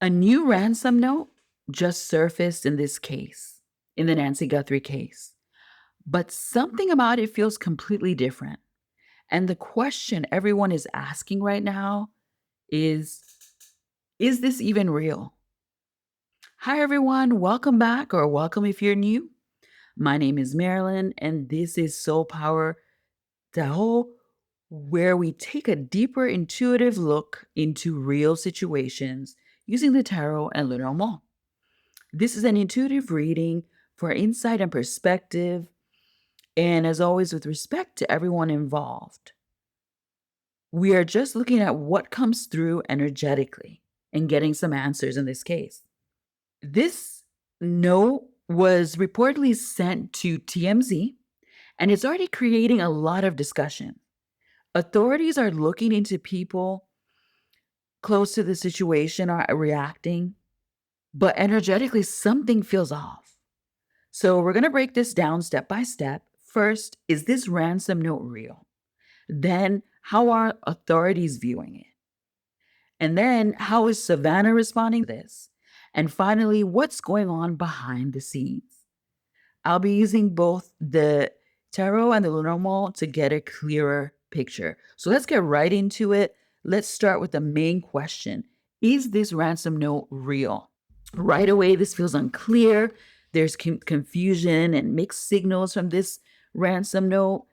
A new ransom note just surfaced in this case, in the Nancy Guthrie case, but something about it feels completely different. And the question everyone is asking right now is Is this even real? Hi, everyone. Welcome back, or welcome if you're new. My name is Marilyn, and this is Soul Power, the whole where we take a deeper intuitive look into real situations using the tarot and Lenormand. This is an intuitive reading for insight and perspective, and as always, with respect to everyone involved. We are just looking at what comes through energetically and getting some answers in this case. This note was reportedly sent to TMZ, and it's already creating a lot of discussion. Authorities are looking into people close to the situation are reacting, but energetically, something feels off. So, we're going to break this down step by step. First, is this ransom note real? Then, how are authorities viewing it? And then, how is Savannah responding to this? And finally, what's going on behind the scenes? I'll be using both the tarot and the Lenormand to get a clearer picture. So let's get right into it. Let's start with the main question. Is this ransom note real? Right away, this feels unclear. There's confusion and mixed signals from this ransom note.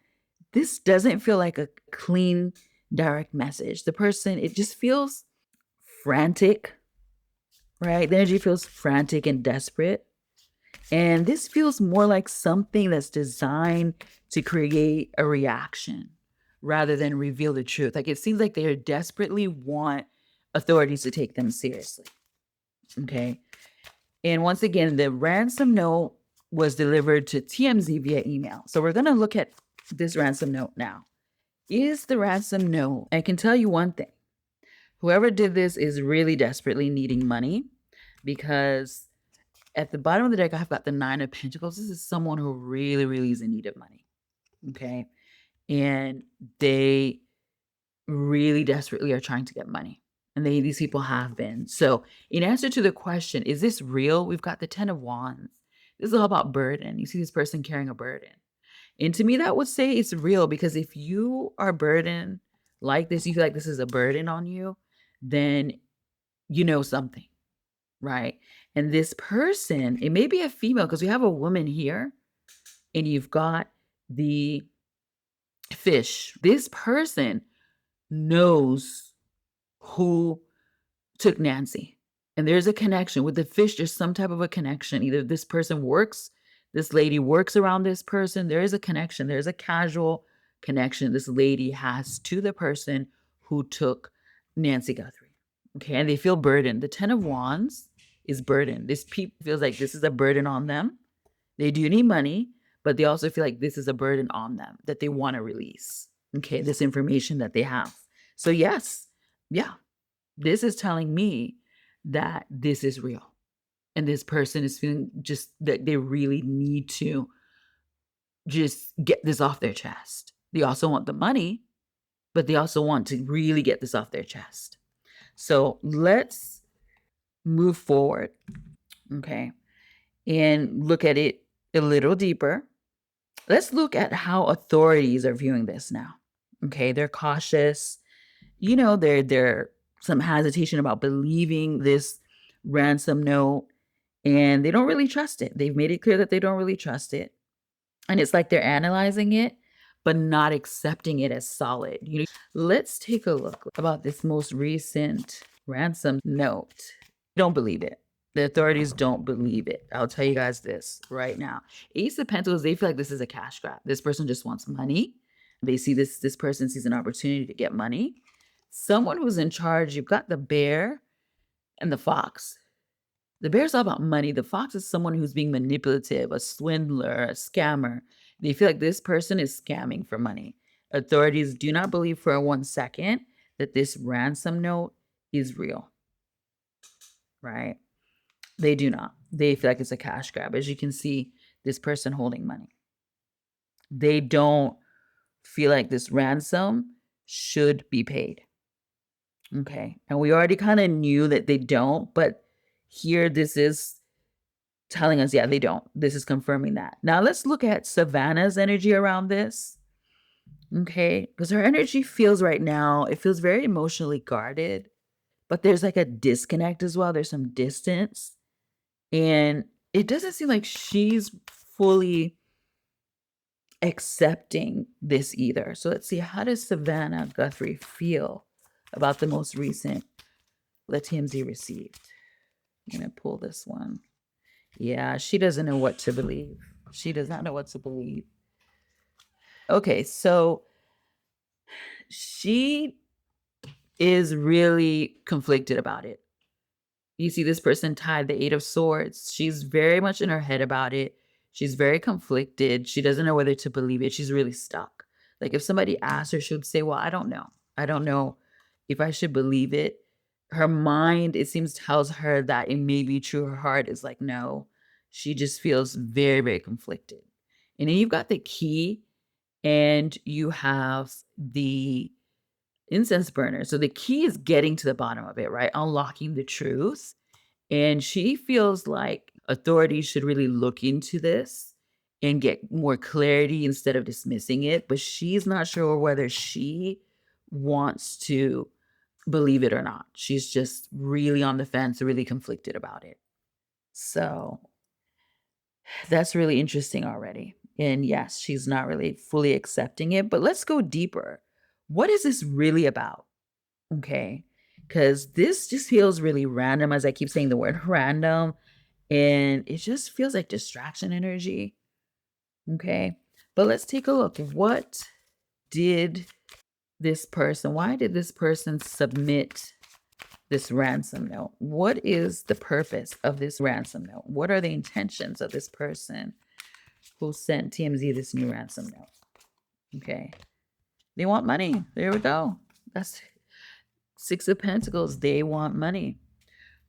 This doesn't feel like a clean, direct message. The person, it just feels frantic, right? The energy feels frantic and desperate. And this feels more like something that's designed to create a reaction rather than reveal the truth. Like it seems like they desperately want authorities to take them seriously. Okay. And once again, the ransom note was delivered to TMZ via email. So we're going to look at this ransom note now. Is the ransom note, I can tell you one thing, whoever did this is really desperately needing money because at the bottom of the deck, I've got the Nine of Pentacles. This is someone who really, really is in need of money. Okay. And they really desperately are trying to get money. And these people have been. So, in answer to the question, is this real? We've got the Ten of Wands. This is all about burden. You see this person carrying a burden. And to me, that would say it's real because if you are burdened like this, you feel like this is a burden on you, then you know something, right? And this person, it may be a female because we have a woman here and you've got the fish. This person knows who took Nancy. And there's a connection with the fish. There's some type of a connection. Either this person works, this lady works around this person. There is a connection. There's a casual connection this lady has to the person who took Nancy Guthrie. Okay. And they feel burdened. The Ten of Wands is burdened. This people feels like this is a burden on them. They do need money, but they also feel like this is a burden on them that they want to release. Okay. This information that they have. So, yes, yeah, this is telling me that this is real. And this person is feeling just that they really need to just get this off their chest. They also want the money, but they also want to really get this off their chest. So let's move forward, okay, and look at it a little deeper. Let's look at how authorities are viewing this now. Okay, they're cautious. You know, they're some hesitation about believing this ransom note, and they don't really trust it. They've made it clear that they don't really trust it. And it's like they're analyzing it, but not accepting it as solid. You know, let's take a look about this most recent ransom note. Don't believe it. The authorities don't believe it. I'll tell you guys this right now. Ace of Pentacles, they feel like this is a cash grab. This person just wants money. They see this person sees an opportunity to get money. Someone who's in charge, you've got the bear and the fox. The bear's all about money. The fox is someone who's being manipulative, a swindler, a scammer. They feel like this person is scamming for money. Authorities do not believe for 1 second that this ransom note is real, right? They do not. They feel like it's a cash grab. As you can see, this person holding money. They don't feel like this ransom should be paid. Okay. And we already kind of knew that they don't, but here this is telling us, yeah, they don't. This is confirming that. Now let's look at Savannah's energy around this. Okay. Because her energy feels right now, it feels very emotionally guarded, but there's like a disconnect as well. There's some distance. And it doesn't seem like she's fully accepting this either. So let's see, how does Savannah Guthrie feel about the most recent let TMZ received? I'm going to pull this one. Yeah, she doesn't know what to believe. She does not know what to believe. Okay, so she is really conflicted about it. You see this person tied the 8 of Swords. She's very much in her head about it. She's very conflicted. She doesn't know whether to believe it. She's really stuck. Like if somebody asks her, she would say, well, I don't know. I don't know if I should believe it. Her mind, it seems, tells her that it may be true. Her heart is like, no. She just feels very, very conflicted. And then you've got the key and you have the incense burner. So the key is getting to the bottom of it, right? Unlocking the truth. And she feels like authorities should really look into this and get more clarity instead of dismissing it. But she's not sure whether she wants to believe it or not. She's just really on the fence, really conflicted about it. So that's really interesting already. And yes, she's not really fully accepting it. But let's go deeper. What is this really about? Okay. Because this just feels really random, as I keep saying the word random. And it just feels like distraction energy. Okay. But let's take a look. What did why did this person submit this ransom note? What is the purpose of this ransom note? What are the intentions of this person who sent TMZ this new ransom note? Okay. They want money. There we go. That's 6 of Pentacles. They want money.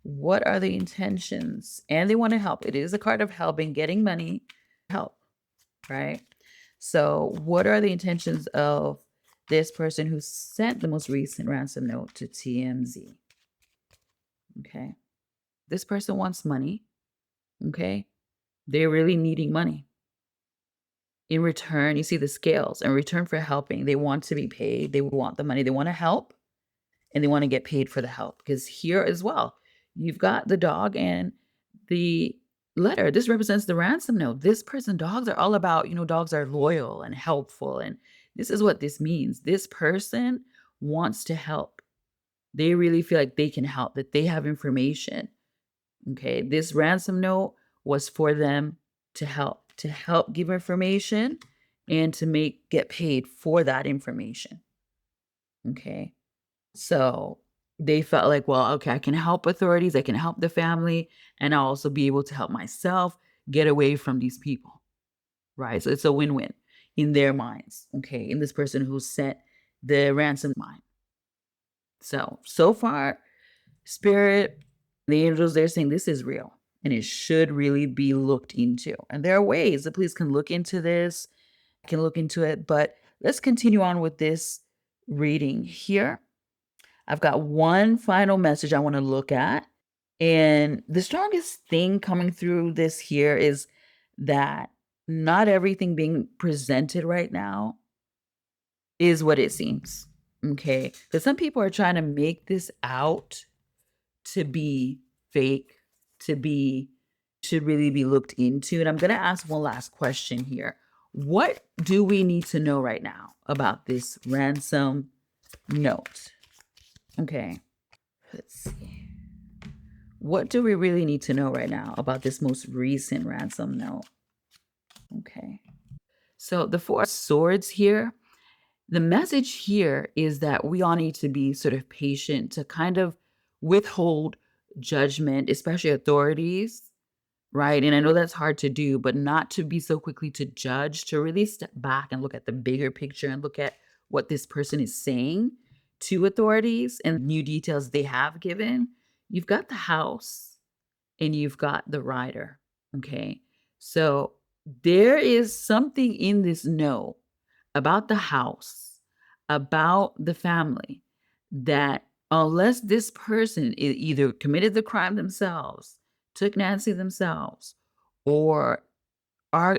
What are the intentions? And they want to help. It is a card of helping, getting money, help, right? So, what are the intentions of this person who sent the most recent ransom note to TMZ? Okay. This person wants money. Okay. They're really needing money. In return, you see the scales. In return for helping, they want to be paid. They want the money. They want to help and they want to get paid for the help. Because here as well, you've got the dog and the letter. This represents the ransom note. This person, dogs are all about, dogs are loyal and helpful. And this is what this means. This person wants to help. They really feel like they can help, that they have information. Okay. This ransom note was for them to help give information and to get paid for that information. Okay. So they felt like, well, okay, I can help authorities, I can help the family, and I'll also be able to help myself get away from these people, right? So it's a win-win in their minds, okay, in this person who sent the ransom mind. So far, spirit, the angels, they're saying this is real and it should really be looked into. And there are ways the police can look into this, can look into it, but let's continue on with this reading here. I've got one final message I want to look at. And the strongest thing coming through this here is that not everything being presented right now is what it seems. Okay. Because some people are trying to make this out to be fake, to be, should really be looked into. And I'm going to ask one last question here. What do we need to know right now about this ransom note? Okay. Let's see. What do we really need to know right now about this most recent ransom note? Okay. So the 4 of Swords here, the message here is that we all need to be sort of patient to kind of withhold judgment, especially authorities, right? And I know that's hard to do, but not to be so quickly to judge, to really step back and look at the bigger picture and look at what this person is saying to authorities and new details they have given. You've got the house and you've got the rider. Okay. So there is something in this note about the house, about the family that unless this person either committed the crime themselves, took Nancy themselves, or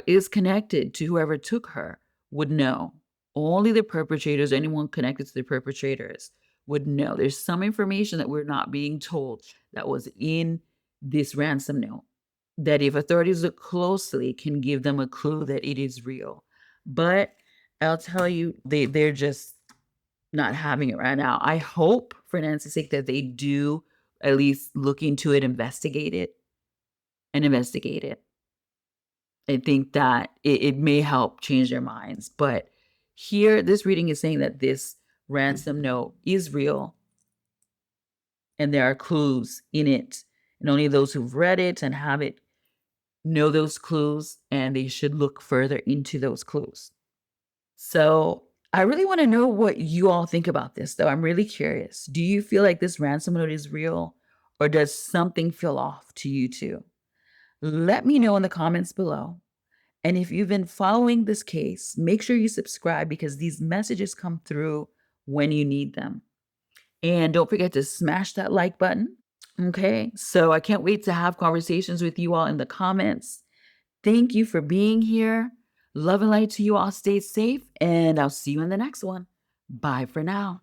is connected to whoever took her, would know. Only the perpetrators, anyone connected to the perpetrators, would know. There's some information that we're not being told that was in this ransom note that, if authorities look closely, can give them a clue that it is real. But I'll tell you, they're just not having it right now. I hope, for Nancy's sake, that they do at least look into it, investigate it, and investigate it. I think that it may help change their minds. But here, this reading is saying that this ransom note is real and there are clues in it. And only those who've read it and have it know those clues, and they should look further into those clues. So I really want to know what you all think about this, though. I'm really curious. Do you feel like this ransom note is real, or does something feel off to you too? Let me know in the comments below. And if you've been following this case, make sure you subscribe, because these messages come through when you need them. And don't forget to smash that like button. Okay, so I can't wait to have conversations with you all in the comments. Thank you for being here. Love and light to you all. Stay safe, and I'll see you in the next one. Bye for now.